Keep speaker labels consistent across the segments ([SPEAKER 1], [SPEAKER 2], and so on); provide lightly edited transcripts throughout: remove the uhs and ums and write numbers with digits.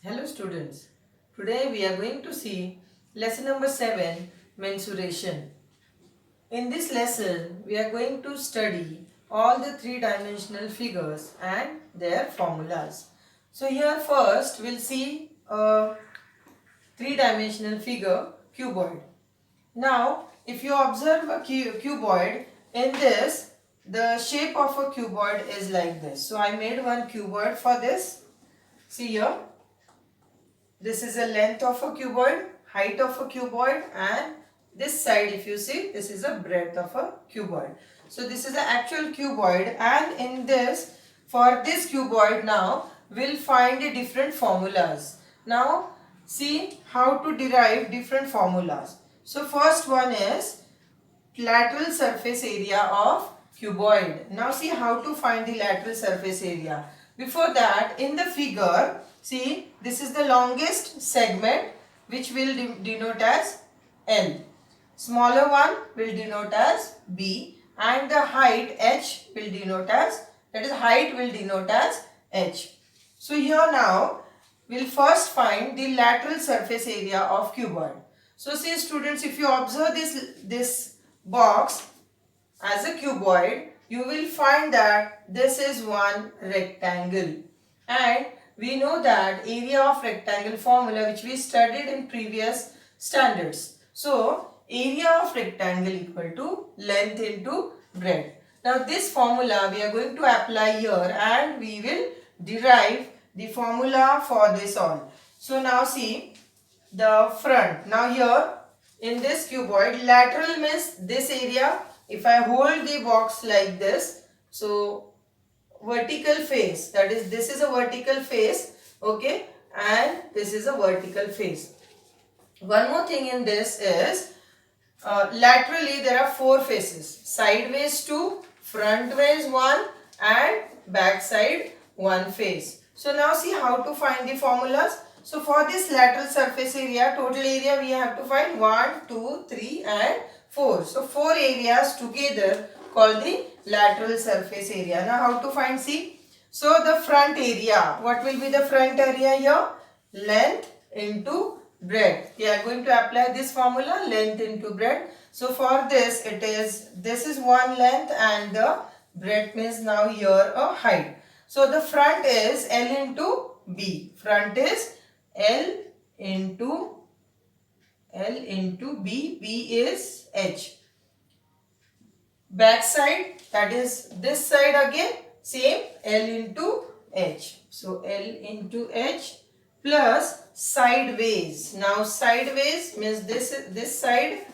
[SPEAKER 1] Hello students, today we are going to see lesson number 7, Mensuration. In this lesson, we are going to study all the three-dimensional figures and their formulas. So here first we'll see a three-dimensional figure, cuboid. Now, if you observe a cuboid, in this, the shape of a cuboid is like this. So I made one cuboid for this. See here. This is the length of a cuboid, height of a cuboid, and this side, if you see, this is the breadth of a cuboid. So this is the actual cuboid, and in this, for this cuboid now, we'll find the different formulas. Now see how to derive different formulas. So first one is lateral surface area of cuboid. Now see how to find the lateral surface area. Before that, in the figure, see, this is the longest segment which will denote as L. Smaller one will denote as B, and the height H will denote as, that is height will denote as H. So here now, we'll first find the lateral surface area of cuboid. So see students, if you observe this box as a cuboid, you will find that this is one rectangle, and we know that area of rectangle formula which we studied in previous standards. So area of rectangle equal to length into breadth. Now this formula we are going to apply here, and we will derive the formula for this all. So now see the front. Now here in this cuboid, lateral means this area. If I hold the box like this, so vertical face, that is, this is a vertical face, okay, and this is a vertical face. One more thing in this is laterally there are four faces: sideways 2, front ways 1, and back side 1 face. So now see how to find the formulas. So for this lateral surface area, total area we have to find 1, 2, 3 and 4. So 4 areas together called the lateral surface area. Now how to find? See. So the front area, what will be the front area here? Length into breadth. We are going to apply this formula, length into breadth. So for this, this is one length, and the breadth means now here a height. So the front is L into B. Front is L into B. B is H. Back side, that is this side again, same, L into H. So L into H plus sideways. Now sideways means this side,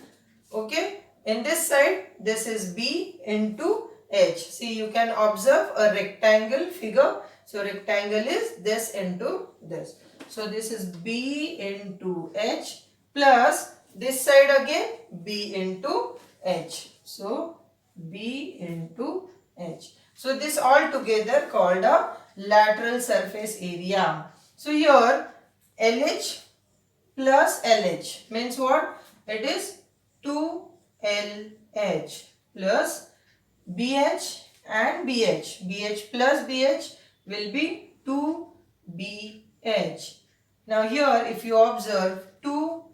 [SPEAKER 1] okay. In this side, this is B into H. See, you can observe a rectangle figure. So rectangle is this into this. So this is B into H plus this side again B into H. So B into H. So this all together called a lateral surface area. So here LH plus LH means what? It is 2LH plus BH and BH. BH plus BH will be 2BH. Now here if you observe, 2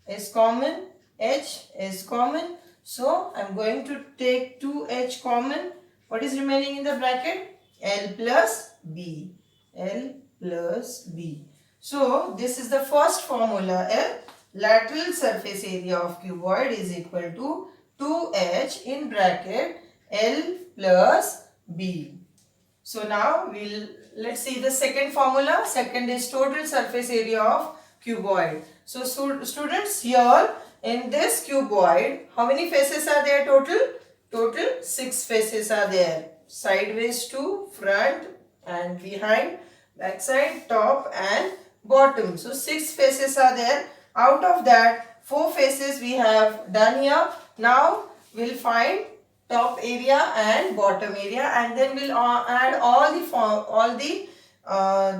[SPEAKER 1] is common, H is common. So I am going to take 2H common. What is remaining in the bracket? L plus B. L plus B. So this is the first formula. L, lateral surface area of cuboid is equal to 2H in bracket L plus B. So now let's see the second formula. Second is total surface area of cuboid. So students, here in this cuboid, how many faces are there total? Total 6 faces are there. Sideways 2, front and behind, back side, top and bottom. So 6 faces are there. Out of that, 4 faces we have done here. Now we'll find top area and bottom area, and then we'll add all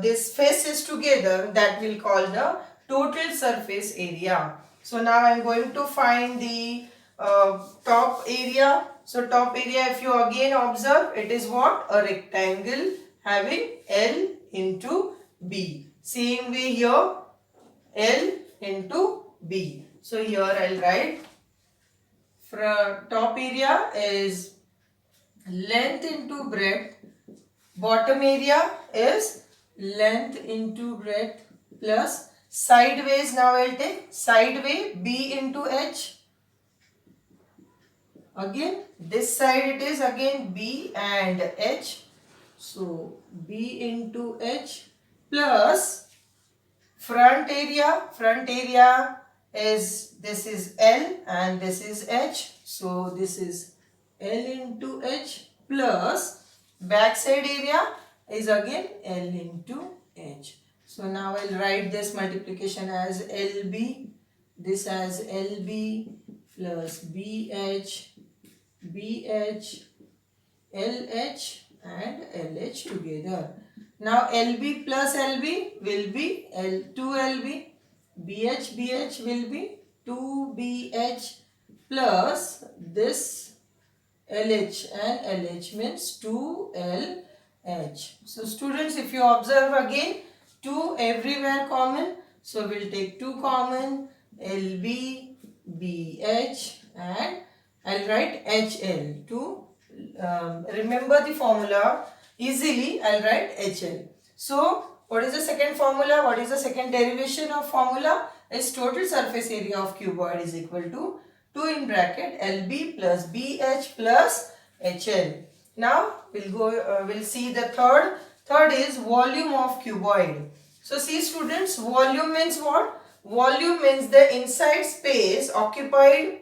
[SPEAKER 1] these faces together. That will call the total surface area. So now I am going to find the top area. So top area, if you again observe, it is what? A rectangle having L into B. Same way here, L into B. So here I'll write from top area is length into breadth. Bottom area is length into breadth plus sideways. Now I'll take sideway B into H. Again this side it is again B and H. So B into H plus front area is, this is L and this is H. So this is L into H plus back side area is again L into H. So now I'll write this multiplication as LB, this as LB plus BH, BH, LH and LH together. Now LB plus LB will be L2LB, BH, BH will be 2BH plus this LH and LH means 2LH. So students, if you observe again, 2 everywhere common. So we'll take 2 common, LB, BH and I'll write HL to remember the formula easily. I'll write HL. So what is the second formula? What is the second derivation of formula? Is total surface area of cuboid is equal to 2 in bracket LB plus BH plus HL. Now we'll see the third. Third is volume of cuboid. So see students, volume means what? Volume means the inside space occupied,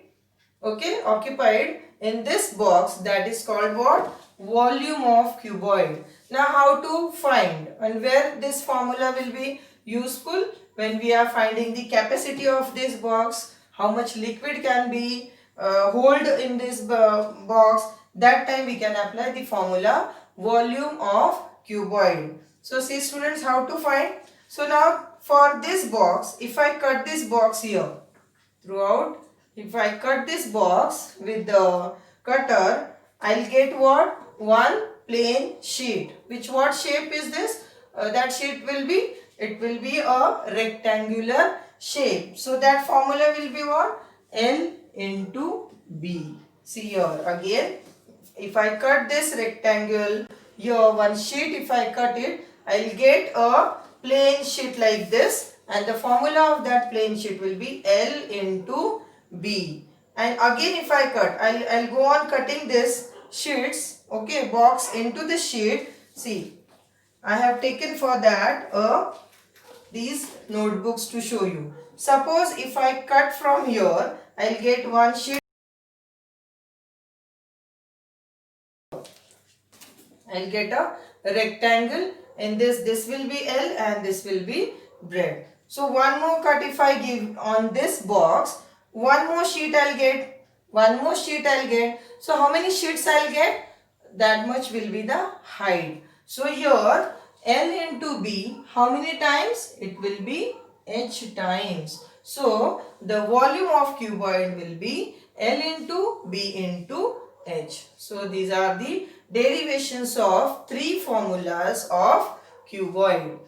[SPEAKER 1] okay, occupied in this box, that is called what? Volume of cuboid. Now how to find and where this formula will be useful? When we are finding the capacity of this box, how much liquid can be hold in this box, that time we can apply the formula volume of cuboid. So see students, how to find? So now for this box, if I cut this box here throughout, if I cut this box with the cutter, I'll get what? One plain sheet. Which what shape is this? That sheet will be, it will be a rectangular shape. So that formula will be what? L into B. See here again, if I cut this rectangle here, one sheet, if I cut it, I'll get a plain sheet like this, and the formula of that plain sheet will be L into B. And again if I cut, I'll go on cutting this sheets, okay, box into the sheet. See, I have taken for that these notebooks to show you. Suppose if I cut from here, I'll get one sheet. I'll get a rectangle in this will be L and this will be breadth. So one more cut if I give on this box, one more sheet I'll get, one more sheet I'll get. So how many sheets I'll get? That much will be the height. So here L into B, how many times? It will be H times. So the volume of cuboid will be L into B into H. So these are the derivations of three formulas of cuboid.